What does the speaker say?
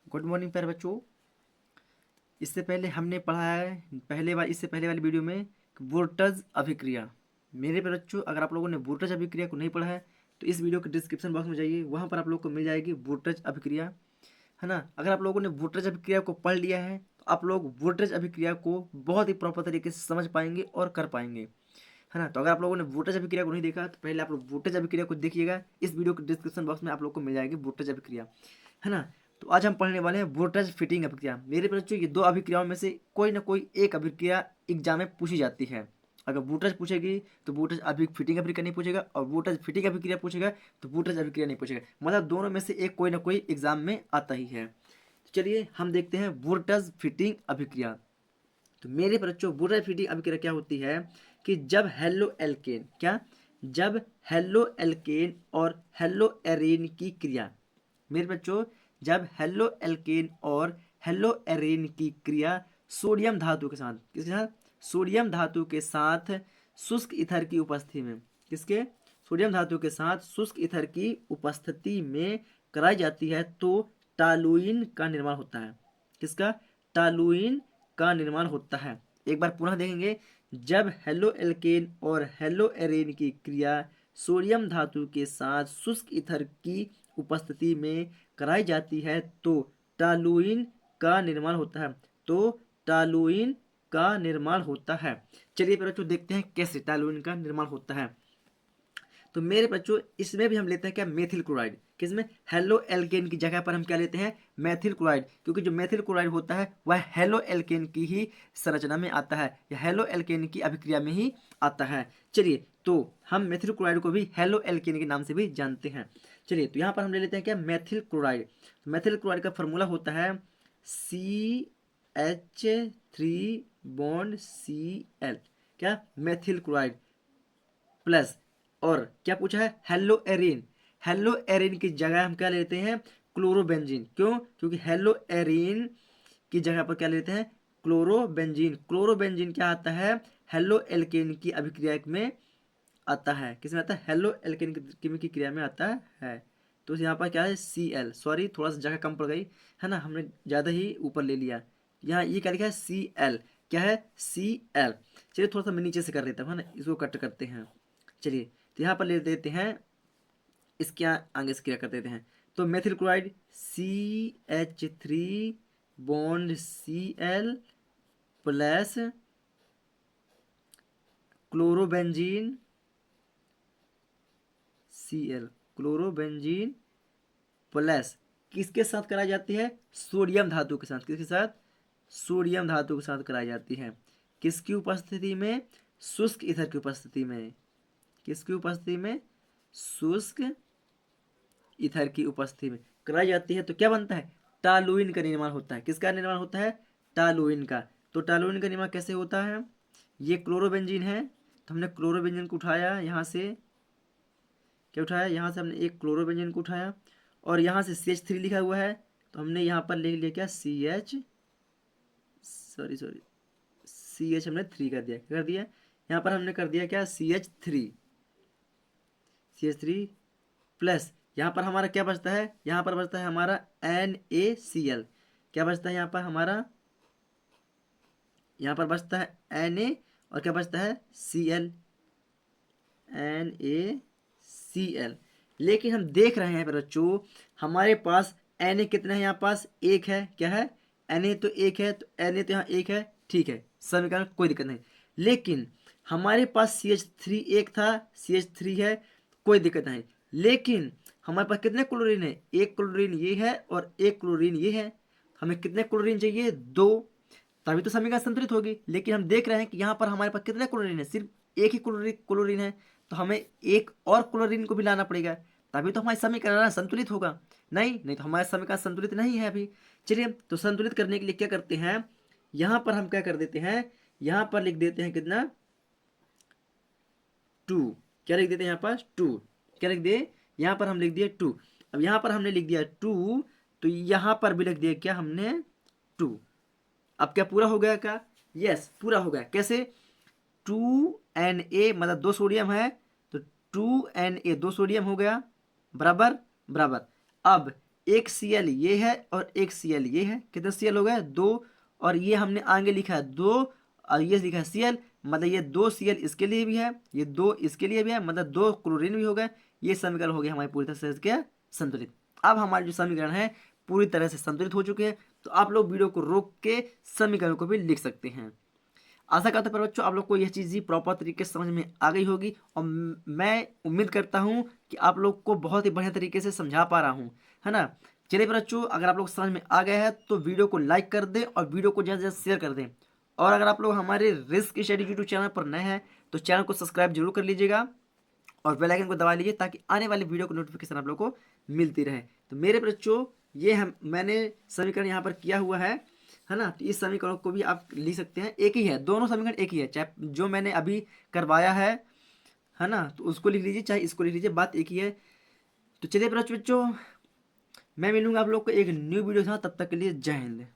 Good morning प्यारे बच्चों। इससे पहले हमने पढ़ा है इससे पहले वाली वीडियो में वोल्टेज अभिक्रिया। मेरे प्यारे बच्चों, अगर आप लोगों ने वोल्टेज अभिक्रिया को नहीं पढ़ा है तो इस वीडियो के डिस्क्रिप्शन बॉक्स में जाइए, वहाँ पर आप लोग को मिल जाएगी वोल्टेज अभिक्रिया, है ना। अगर आप लोगों ने वोल्टेज अभिक्रिया को पढ़ लिया है तो आप लोग वोल्टेज अभिक्रिया को बहुत ही प्रॉपर तरीके से समझ पाएंगे और कर पाएंगे, है ना। तो अगर आप लोगों ने वोल्टेज अभिक्रिया को नहीं देखा तो पहले आप लोग वोल्टेज अभिक्रिया को देखिएगा। इस वीडियो के डिस्क्रिप्शन बॉक्स में आप लोग को मिल जाएगी वोल्टेज अभिक्रिया, है ना। तो आज हम पढ़ने वाले हैं वोल्टेज फिटिंग अभिक्रिया। मेरे बच्चों, ये दो अभिक्रियाओं में से कोई ना कोई एक अभिक्रिया एग्जाम में पूछी जाती है। अगर वोल्टेज पूछेगी तो वोल्टेज फिटिंग अभिक्रिया नहीं पूछेगा, और वोल्टेज फिटिंग अभिक्रिया पूछेगा तो वोल्टेज अभिक्रिया नहीं पूछेगा। मतलब दोनों में से एक कोई ना कोई एग्जाम में आता ही है। तो चलिए हम देखते हैं वोल्टेज फिटिंग अभिक्रिया। तो मेरे बच्चों, वोल्टेज फिटिंग अभिक्रिया क्या होती है कि जब हेलो एल्केन जब हेलो एल्केन और हेलो एरेन की क्रिया, मेरे बच्चों, जब हेलो एल्केन और हेलो एरेन की क्रिया सोडियम धातु के साथ, किसके साथ? सोडियम धातु के साथ शुष्क ईथर की उपस्थिति में, किसके? सोडियम धातु के साथ शुष्क ईथर की उपस्थिति में कराई जाती है तो टालुइन का निर्माण होता है। किसका? टालुइन का निर्माण होता है। एक बार पुनः देखेंगे। जब हेलो एल्केन और हेलो एरेन की क्रिया सोडियम धातु के साथ शुष्क ईथर की उपस्थिति में कराई जाती है तो टालुइन का निर्माण होता है। तो टालुइन का निर्माण होता है। चलिए बच्चों देखते हैं कैसे टालुइन का निर्माण होता है। तो मेरे बच्चों, इसमें भी हम लेते हैं क्या? Methyl chloride. किसमें? हेलो एल्केन की जगह पर हम क्या लेते हैं? मेथिल क्लोराइड, क्योंकि जो मेथिल क्लोराइड होता है वह हेलो एल्केन की ही संरचना में आता है, या हेलो एल्केन की अभिक्रिया में ही आता है। चलिए, तो हम मेथिल क्लोराइड को भी हेलो एल्केन के नाम से भी जानते हैं। चलिए, तो यहाँ पर हम ले लेते हैं क्या? Methyl chloride. मेथिल क्लोराइड का फॉर्मूला होता है CH3 बॉन्ड Cl। क्या? मेथिल क्लोराइड प्लस, और क्या पूछा है? Hello Erin. हेलो एरिन की जगह हम क्या लेते हैं? क्लोरोबेंजीन। क्यों? क्योंकि हेलो एरिन की जगह पर क्या लेते हैं? क्लोरोबेंजीन। क्लोरोबेंजीन क्या आता है? हेलो एल्केन की अभिक्रिया में आता है। किसमें आता है? हेलो एल्केन की क्रिया में आता है। तो यहाँ पर क्या है? Cl। सॉरी, थोड़ा सा जगह कम पड़ गई, है ना, हमने ज़्यादा ही ऊपर ले लिया। यहाँ ये क्या लिखा है? Cl। क्या है? Cl। चलिए थोड़ा सा मैं नीचे से कर देता हूँ, है ना, इसको कट करते हैं। चलिए, तो यहाँ पर ले देते हैं, इसके आगे से क्रिया कर देते हैं। तो methyl chloride CH3 bond Cl plus chlorobenzene Cl, chlorobenzene plus किसके साथ कराई जाती है? सोडियम धातु के साथ। किसके साथ? सोडियम धातु के साथ कराई जाती है। किसकी उपस्थिति में? शुष्क ईथर की उपस्थिति में। किसकी उपस्थिति में? शुष्क ईथर की उपस्थिति में कराई जाती है। तो क्या बनता है? टालुइन का निर्माण होता है। किसका निर्माण होता है? टालुइन का। तो टालुइन का निर्माण कैसे होता है? ये क्लोरोबेंजीन है, तो हमने क्लोरोबेंजीन को उठाया यहाँ से। क्या उठाया? यहाँ से हमने एक क्लोरोबेंजीन को उठाया, और यहाँ से CH3 लिखा हुआ है, तो हमने यहाँ पर लिख लिया क्या? CH हमने 3 कर दिया। क्या कर दिया? यहाँ पर हमने कर दिया क्या? CH3 प्लस यहाँ पर हमारा क्या बचता है? यहाँ पर बचता है हमारा NaCl। क्या बचता है यहाँ पर हमारा? यहाँ पर बचता है Na, और क्या बचता है? Cl, NaCl। लेकिन हम देख रहे हैं बच्चों, हमारे पास Na कितना है? यहाँ पास एक है। क्या है? Na तो एक है, तो Na तो यहाँ एक है, ठीक है, समीकरण कोई दिक्कत नहीं। लेकिन हमारे पास CH3 एक था, CH3 है, कोई दिक्कत नहीं। लेकिन हमारे पास कितने क्लोरीन है? एक क्लोरीन ये है और एक क्लोरीन ये है। हमें कितने क्लोरीन चाहिए? 2, तभी तो समीकरण संतुलित होगी। लेकिन हम देख रहे हैं कि यहाँ पर हमारे पास कितने क्लोरीन है? सिर्फ एक ही क्लोरीन है, तो हमें एक और क्लोरीन को भी लाना पड़ेगा, तभी तो हमारा समीकरण संतुलित होगा। नहीं नहीं तो हमारा समीकरण संतुलित नहीं है अभी। चलिए, तो संतुलित करने के लिए क्या करते हैं? यहाँ पर हम क्या कर देते हैं? यहाँ पर लिख देते हैं कितना? 2। क्या लिख देते हैं यहाँ पर? 2। क्या लिख दिए? यहाँ पर हम लिख दिए 2। अब यहाँ पर हमने लिख दिया 2, तो यहाँ पर भी लिख दिया क्या हमने? 2। अब क्या पूरा हो गया क्या? यस, पूरा हो गया। कैसे? 2Na, मतलब 2 सोडियम है, तो 2Na 2 सोडियम हो गया, बराबर बराबर। अब एक Cl ये है और एक Cl ये है, कितने Cl हो गए 2, और ये हमने आगे लिखा है 2 और ये लिखा है Cl, मतलब ये 2 Cl इसके लिए भी है, ये 2 इसके लिए भी है, मतलब 2 क्लोरीन भी हो गए। ये समीकरण हो गया हमारी पूरी तरह से क्या संतुलित। अब हमारे जो समीकरण है पूरी तरह से संतुलित हो चुके हैं। तो आप लोग वीडियो को रोक के समीकरण को भी लिख सकते हैं। आशा करता हूँ बच्चों आप लोग को यह चीज़ प्रॉपर तरीके से समझ में आ गई होगी, और मैं उम्मीद करता हूँ कि आप लोग को बहुत ही बढ़िया तरीके से समझा पा रहा हूँ, है ना। चलिए बच्चों, अगर आप लोग समझ में आ गया है तो वीडियो को लाइक कर दें और वीडियो को ज़्यादा से ज़्यादा शेयर कर दें। और अगर आप लोग हमारे रिस्क स्टडी यूट्यूब चैनल पर नए हैं तो चैनल को सब्सक्राइब जरूर कर लीजिएगा और बेल आइकन को दबा लीजिए ताकि आने वाले वीडियो को नोटिफिकेशन आप लोग को मिलती रहे। तो मेरे बच्चों ये मैंने समीकरण यहाँ पर किया हुआ है ना। तो इस समीकरण को भी आप लिख सकते हैं, एक ही है, दोनों समीकरण एक ही है, चाहे जो मैंने अभी करवाया है ना, तो उसको लिख लीजिए चाहे इसको लिख लीजिए, बात एक ही है। तो चलिए बच्चों, मैं मिलूंगा आप लोग को एक न्यू वीडियो था, तब तक के लिए जय हिंद।